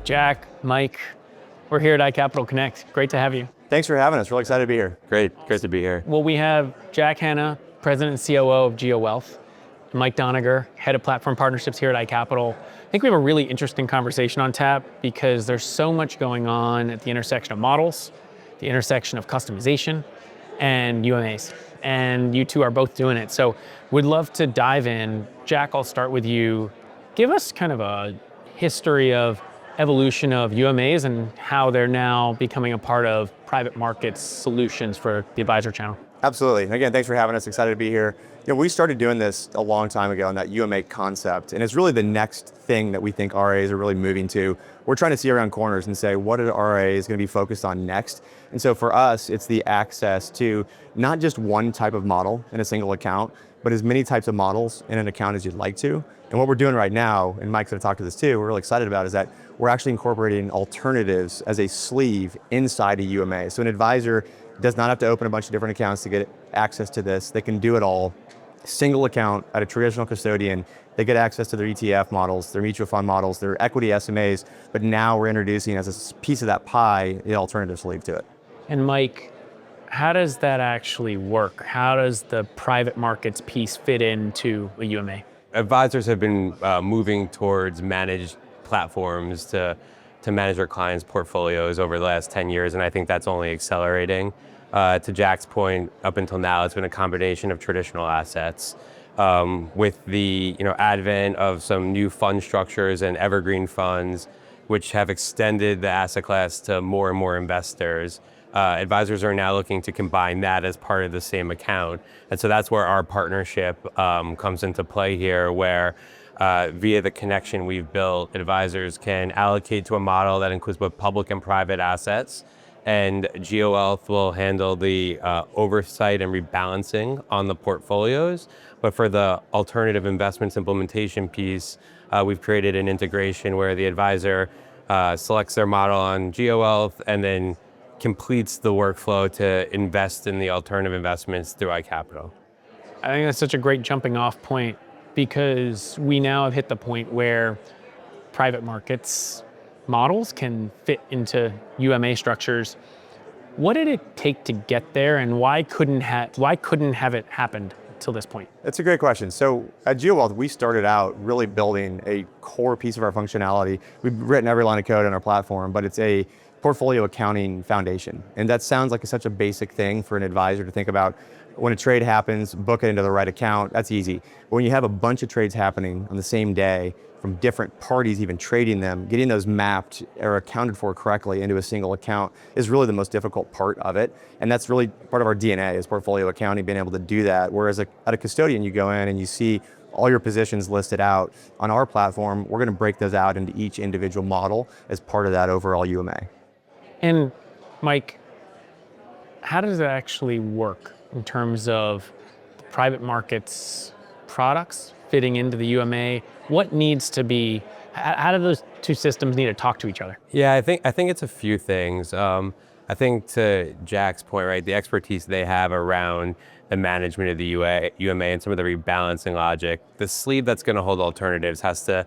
Jack, Mike, we're here at iCapital Connect. Great to have you. Thanks for having us. Really excited to be here. Great to be here. Well, we have Jack Hanna, President and COO of GeoWealth, Mike Doniger, Head of Platform Partnerships here at iCapital. I think we have a really interesting conversation on tap because there's so much going on at the intersection of models, the intersection of customization, and UMAs. And you two are both doing it. So we'd love to dive in. Jack, I'll start with you. Give us kind of a history of evolution of UMAs and how they're now becoming a part of private markets solutions for the advisor channel. Absolutely. And again, thanks for having us. Excited to be here. We started doing this a long time ago in that UMA concept, and it's really the next thing that we think RIAs are really moving to. We're trying to see around corners and say, what are RIAs going to be focused on next? And so for us, it's the access to not just one type of model in a single account, but as many types of models in an account as you'd like to. And what we're doing right now, and Mike's going to talk to this too, we're really excited about, is that we're actually incorporating alternatives as a sleeve inside a UMA. So an advisor does not have to open a bunch of different accounts to get access to this. They can do it all. Single account at a traditional custodian. They get access to their ETF models, their mutual fund models, their equity SMAs, but now we're introducing as a piece of that pie, the alternative sleeve to it. And Mike, how does that actually work? How does the private markets piece fit into a UMA? Advisors have been moving towards managed platforms to manage their clients' portfolios over the last 10 years, and I think that's only accelerating. To Jack's point, up until now, it's been a combination of traditional assets. With the advent of some new fund structures and evergreen funds, which have extended the asset class to more and more investors, advisors are now looking to combine that as part of the same account. And so that's where our partnership comes into play here, where via the connection we've built, advisors can allocate to a model that includes both public and private assets. And GeoWealth will handle the oversight and rebalancing on the portfolios. But for the alternative investments implementation piece, we've created an integration where the advisor selects their model on GeoWealth and then completes the workflow to invest in the alternative investments through iCapital. I think that's such a great jumping off point because we now have hit the point where private markets models can fit into UMA structures. What did it take to get there, and why couldn't have it happened till this point? That's a great question. So at GeoWealth, we started out really building a core piece of our functionality. We've written every line of code on our platform, but it's a portfolio accounting foundation. And that sounds like such a basic thing for an advisor to think about. When a trade happens, book it into the right account, that's easy. But when you have a bunch of trades happening on the same day, from different parties even trading them, getting those mapped or accounted for correctly into a single account is really the most difficult part of it. And that's really part of our DNA is portfolio accounting, being able to do that. Whereas at a custodian, you go in and you see all your positions listed out. On our platform, we're gonna break those out into each individual model as part of that overall UMA. And Mike, how does it actually work in terms of the private markets products fitting into the UMA? What needs to be, how do those two systems need to talk to each other? Yeah, I think it's a few things. I think to Jack's point, right, the expertise they have around the management of the UMA and some of the rebalancing logic, the sleeve that's going to hold alternatives has to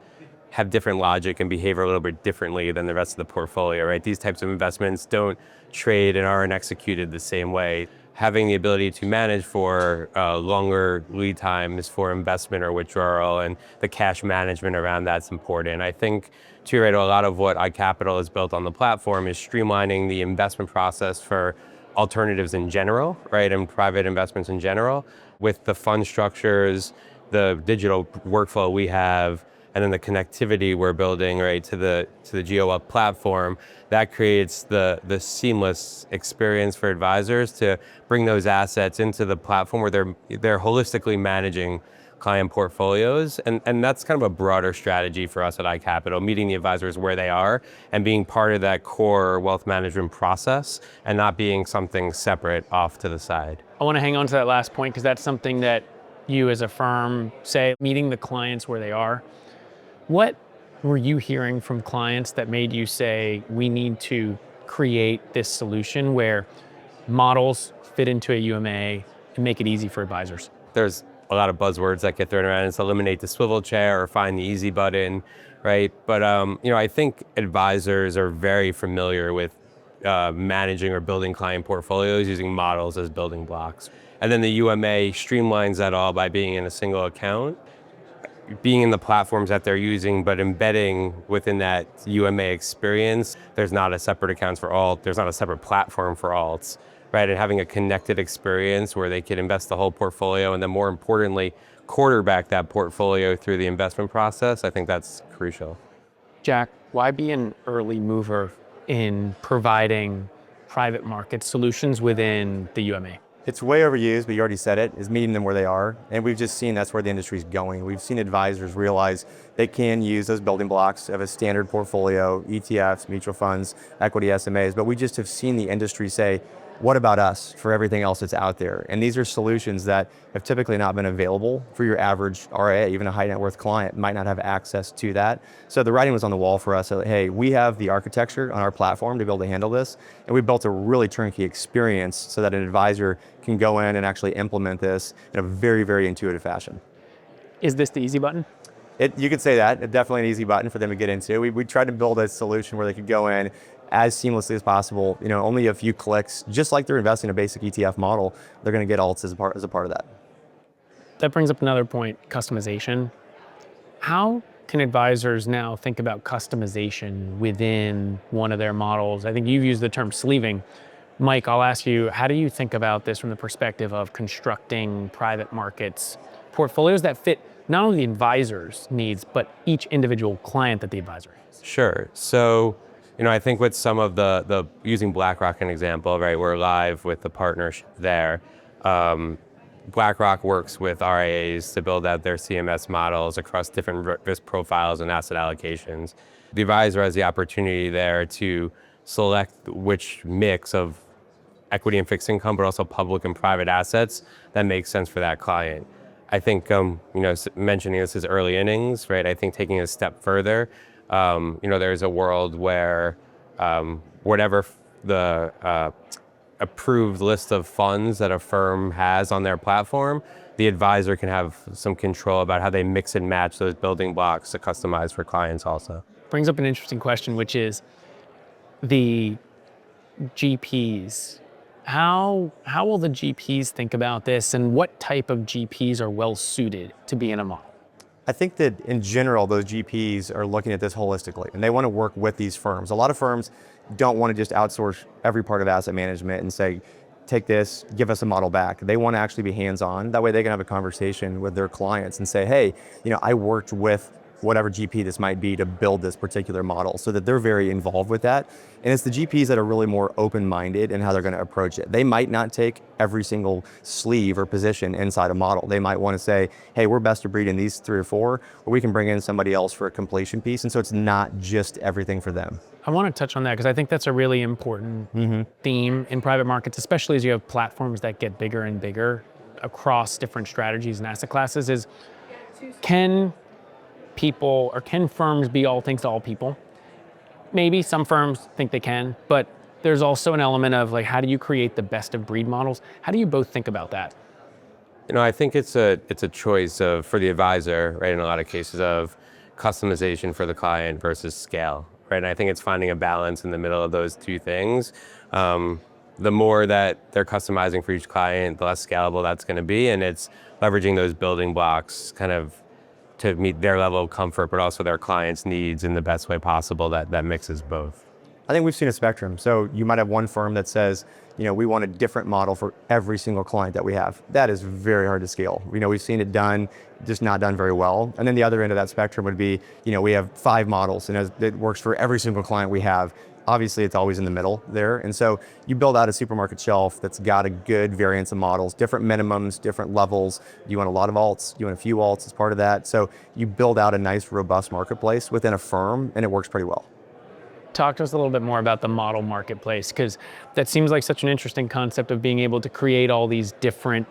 have different logic and behave a little bit differently than the rest of the portfolio, right? These types of investments don't trade and aren't executed the same way. Having the ability to manage for longer lead times for investment or withdrawal and the cash management around that's important. I think, too, right, a lot of what iCapital has built on the platform is streamlining the investment process for alternatives in general, right, and private investments in general, with the fund structures, the digital workflow we have, and then the connectivity we're building, right, to the GeoWealth platform. That creates the seamless experience for advisors to bring those assets into the platform where they're holistically managing client portfolios. And that's kind of a broader strategy for us at iCapital, meeting the advisors where they are and being part of that core wealth management process and not being something separate off to the side. I want to hang on to that last point because that's something that you as a firm say, meeting the clients where they are. What were you hearing from clients that made you say, we need to create this solution where models fit into a UMA and make it easy for advisors? There's a lot of buzzwords that get thrown around. It's eliminate the swivel chair or find the easy button, right? But I think advisors are very familiar with managing or building client portfolios using models as building blocks. And then the UMA streamlines that all by being in a single account, being in the platforms that they're using, but embedding within that UMA experience. There's not a separate accounts for alt. There's not a separate platform for alts, right? And having a connected experience where they can invest the whole portfolio and then more importantly, quarterback that portfolio through the investment process. I think that's crucial. Jack, why be an early mover in providing private market solutions within the UMA? It's way overused, but you already said it, is meeting them where they are. And we've just seen that's where the industry's going. We've seen advisors realize they can use those building blocks of a standard portfolio, ETFs, mutual funds, equity SMAs, but we just have seen the industry say, what about us for everything else that's out there? And these are solutions that have typically not been available for your average RIA. Even a high net worth client might not have access to that. So the writing was on the wall for us. So, hey, we have the architecture on our platform to be able to handle this. And we built a really turnkey experience so that an advisor can go in and actually implement this in a very, very intuitive fashion. Is this the easy button? You could say that. It's definitely an easy button for them to get into. We tried to build a solution where they could go in as seamlessly as possible, only a few clicks, just like they're investing in a basic ETF model, they're going to get alts as a part of that. That brings up another point, customization. How can advisors now think about customization within one of their models? I think you've used the term sleeving. Mike, I'll ask you, how do you think about this from the perspective of constructing private markets portfolios that fit not only the advisor's needs, but each individual client that the advisor has? Sure. So, I think with some of the using BlackRock an example, right? We're live with the partnership there. BlackRock works with RIAs to build out their CMS models across different risk profiles and asset allocations. The advisor has the opportunity there to select which mix of equity and fixed income, but also public and private assets that makes sense for that client. I think, mentioning this is early innings, right? I think taking a step further, there's a world where whatever the approved list of funds that a firm has on their platform, the advisor can have some control about how they mix and match those building blocks to customize for clients also. Brings up an interesting question, which is the GPs. How will the GPs think about this, and what type of GPs are well suited to be in a model? I think that in general, those GPs are looking at this holistically and they want to work with these firms. A lot of firms don't want to just outsource every part of asset management and say, take this, give us a model back. They want to actually be hands-on. That way they can have a conversation with their clients and say, hey, I worked with whatever GP this might be to build this particular model, so that they're very involved with that. And it's the GPs that are really more open-minded in how they're going to approach it. They might not take every single sleeve or position inside a model. They might want to say, hey, we're best of breed in these 3 or 4, or we can bring in somebody else for a completion piece. And so it's not just everything for them. I want to touch on that because I think that's a really important theme in private markets, especially as you have platforms that get bigger and bigger across different strategies and asset classes, is can firms be all things to all people? Maybe some firms think they can, but there's also an element of how do you create the best of breed models? How do you both think about that? I think it's a choice for the advisor, right? In a lot of cases of customization for the client versus scale, right? And I think it's finding a balance in the middle of those two things. The more that they're customizing for each client, the less scalable that's going to be, and it's leveraging those building blocks kind of to meet their level of comfort, but also their clients' needs in the best way possible that mixes both. I think we've seen a spectrum. So you might have one firm that says, we want a different model for every single client that we have. That is very hard to scale. We've seen it done, just not done very well. And then the other end of that spectrum would be, we have 5 models and it works for every single client we have. Obviously, it's always in the middle there. And so you build out a supermarket shelf that's got a good variance of models, different minimums, different levels. You want a lot of alts, you want a few alts as part of that. So you build out a nice, robust marketplace within a firm, and it works pretty well. Talk to us a little bit more about the model marketplace, because that seems like such an interesting concept of being able to create all these different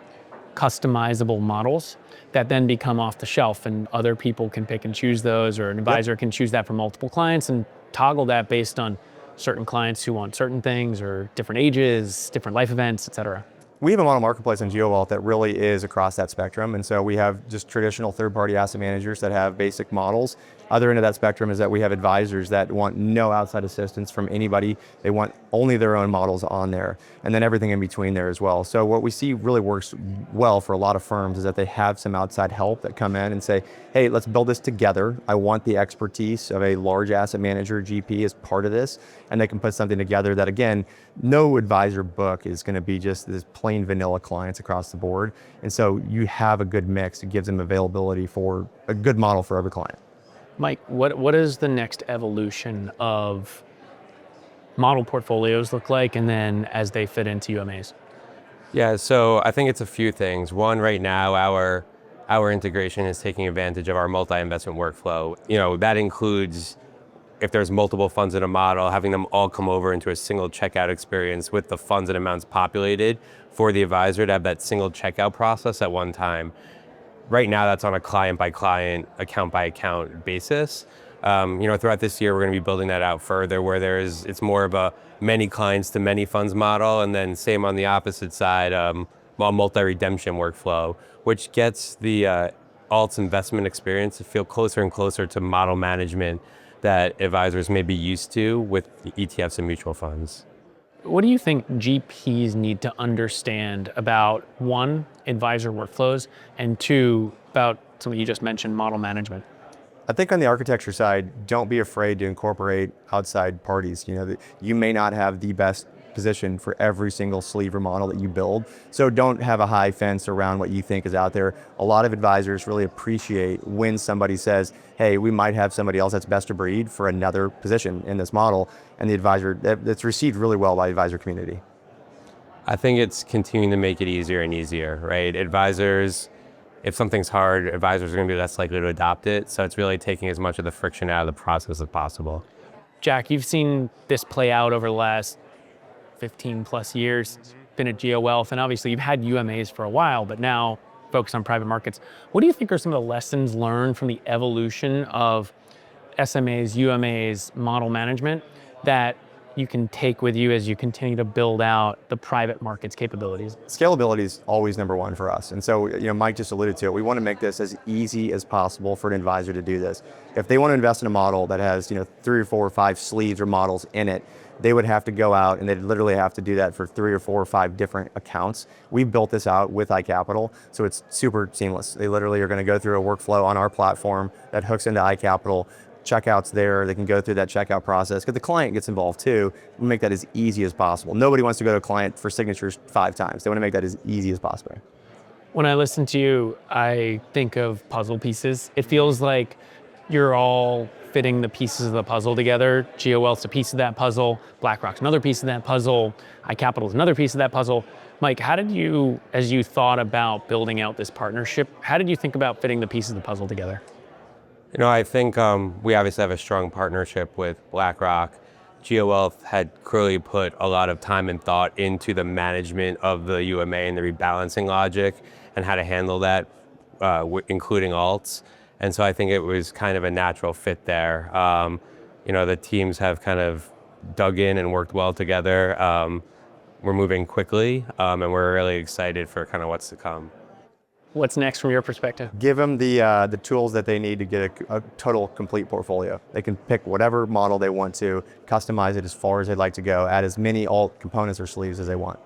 customizable models that then become off the shelf and other people can pick and choose those, or an advisor can choose that for multiple clients and toggle that based on certain clients who want certain things or different ages, different life events, et cetera. We have a model marketplace on GeoWealth that really is across that spectrum. And so we have just traditional third-party asset managers that have basic models. Other end of that spectrum is that we have advisors that want no outside assistance from anybody. They want only their own models on there, and then everything in between there as well. So what we see really works well for a lot of firms is that they have some outside help that come in and say, hey, let's build this together. I want the expertise of a large asset manager, GP, as part of this, and they can put something together that, again, no advisor book is going to be just this plain vanilla clients across the board. And so you have a good mix that gives them availability for a good model for every client. Mike, what is the next evolution of model portfolios look like, and then as they fit into UMAs? Yeah, so I think it's a few things. One, right now, our integration is taking advantage of our multi-investment workflow. That includes, if there's multiple funds in a model, having them all come over into a single checkout experience with the funds and amounts populated for the advisor to have that single checkout process at one time. Right now, that's on a client-by-client, account-by-account basis. Throughout this year, we're going to be building that out further, where it's more of a many clients to many funds model, and then same on the opposite side, a multi-redemption workflow, which gets the alts investment experience to feel closer and closer to model management that advisors may be used to with ETFs and mutual funds. What do you think GPs need to understand about, one, advisor workflows, and two, about something you just mentioned, model management? I think on the architecture side, don't be afraid to incorporate outside parties. You may not have the best position for every single sleeve or model that you build. So don't have a high fence around what you think is out there. A lot of advisors really appreciate when somebody says, hey, we might have somebody else that's best of breed for another position in this model. And the advisor, that's received really well by the advisor community. I think it's continuing to make it easier and easier, right? Advisors, if something's hard, advisors are going to be less likely to adopt it. So it's really taking as much of the friction out of the process as possible. Jack, you've seen this play out over the last 15 plus years, been at GeoWealth, and obviously you've had UMAs for a while, but now focus on private markets. What do you think are some of the lessons learned from the evolution of SMAs, UMAs, model management that you can take with you as you continue to build out the private markets capabilities? Scalability is always number one for us. And so, Mike just alluded to it. We want to make this as easy as possible for an advisor to do this. If they want to invest in a model that has, 3 or 4 or 5 sleeves or models in it, they would have to go out and they'd literally have to do that for 3 or 4 or 5 different accounts. We built this out with iCapital, so it's super seamless. They literally are going to go through a workflow on our platform that hooks into iCapital. Checkouts there, they can go through that checkout process because the client gets involved too. We make that as easy as possible. Nobody wants to go to a client for signatures 5 times. They want to make that as easy as possible. When I listen to you, I think of puzzle pieces. It feels like you're all fitting the pieces of the puzzle together. GeoWealth's a piece of that puzzle, BlackRock's another piece of that puzzle, iCapital's another piece of that puzzle. Mike, how did you, as you thought about building out this partnership, how did you think about fitting the pieces of the puzzle together? I think we obviously have a strong partnership with BlackRock. GeoWealth had clearly put a lot of time and thought into the management of the UMA and the rebalancing logic and how to handle that, including alts. And so I think it was kind of a natural fit there. The teams have kind of dug in and worked well together. We're moving quickly, and we're really excited for kind of what's to come. What's next from your perspective? Give them the tools that they need to get a total complete portfolio. They can pick whatever model they want to, customize it as far as they'd like to go, add as many alt components or sleeves as they want.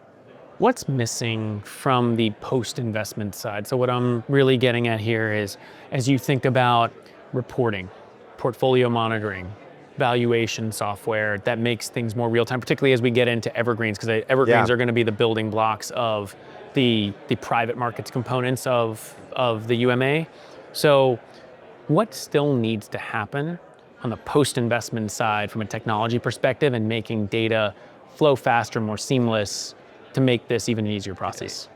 What's missing from the post-investment side? So what I'm really getting at here is, as you think about reporting, portfolio monitoring, valuation software that makes things more real-time, particularly as we get into evergreens, because evergreens are going to be the building blocks of the private markets components of the UMA. So what still needs to happen on the post-investment side from a technology perspective and making data flow faster, more seamless, to make this even an easier process?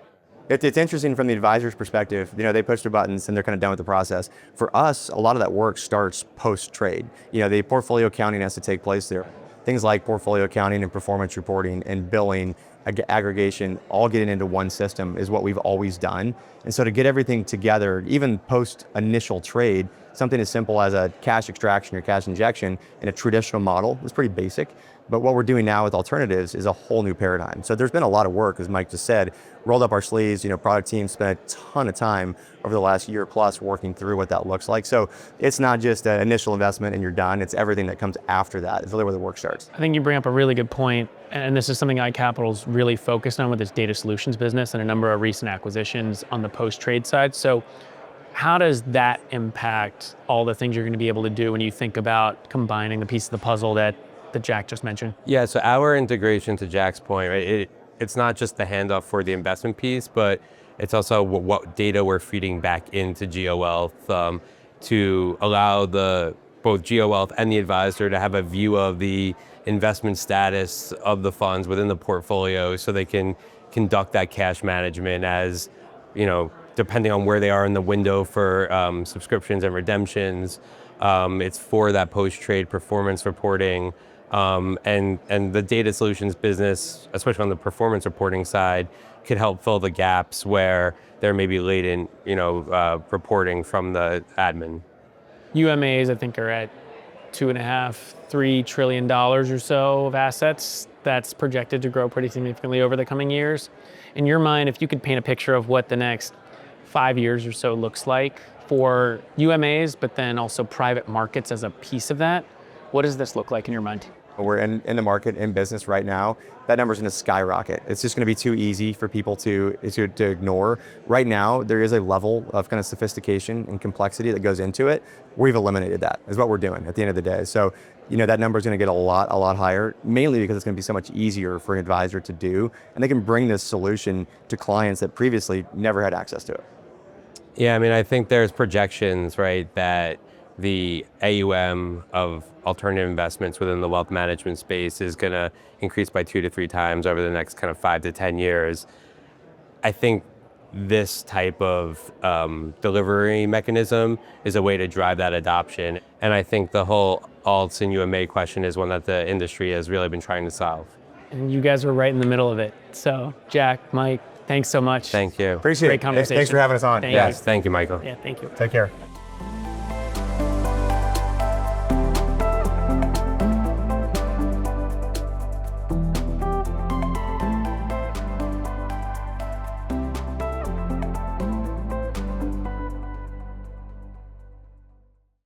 It's interesting from the advisor's perspective. They push their buttons and they're kind of done with the process. For us, a lot of that work starts post-trade. The portfolio accounting has to take place there. Things like portfolio accounting and performance reporting and billing, aggregation, all getting into one system is what we've always done. And so to get everything together, even post-initial trade, something as simple as a cash extraction or cash injection in a traditional model is pretty basic. But what we're doing now with alternatives is a whole new paradigm. So there's been a lot of work, as Mike just said, rolled up our sleeves, product team spent a ton of time over the last year plus working through what that looks like. So it's not just an initial investment and you're done, it's everything that comes after that. It's really where the work starts. I think you bring up a really good point, and this is something iCapital's really focused on with its data solutions business and a number of recent acquisitions on the post-trade side. So how does that impact all the things you're going to be able to do when you think about combining the piece of the puzzle that Jack just mentioned? Yeah, so our integration, to Jack's point, right, it's not just the handoff for the investment piece, but it's also what data we're feeding back into GeoWealth to allow both GeoWealth and the advisor to have a view of the investment status of the funds within the portfolio so they can conduct that cash management as, depending on where they are in the window for subscriptions and redemptions. It's for that post-trade performance reporting. And the data solutions business, especially on the performance reporting side, could help fill the gaps where there may be latent, reporting from the admin. UMAs, I think, are at $2.5–3 trillion or so of assets. That's projected to grow pretty significantly over the coming years. In your mind, if you could paint a picture of what the next 5 years or so looks like for UMAs, but then also private markets as a piece of that, what does this look like in your mind? We're in the market, in business right now. That number's going to skyrocket. It's just going to be too easy for people to ignore. Right now, there is a level of kind of sophistication and complexity that goes into it. We've eliminated that, is what we're doing at the end of the day. So, that number is going to get a lot higher, mainly because it's going to be so much easier for an advisor to do, and they can bring this solution to clients that previously never had access to it. Yeah, I think there's projections, right, that the AUM of alternative investments within the wealth management space is going to increase by 2 to 3 times over the next kind of 5 to 10 years. I think this type of delivery mechanism is a way to drive that adoption. And I think the whole alts and UMA question is one that the industry has really been trying to solve. And you guys were right in the middle of it. So Jack, Mike, thanks so much. Thank you. Appreciate it. Great conversation. Thanks for having us on. Thank Yes, thank you, Michael. Yeah, thank you. Take care.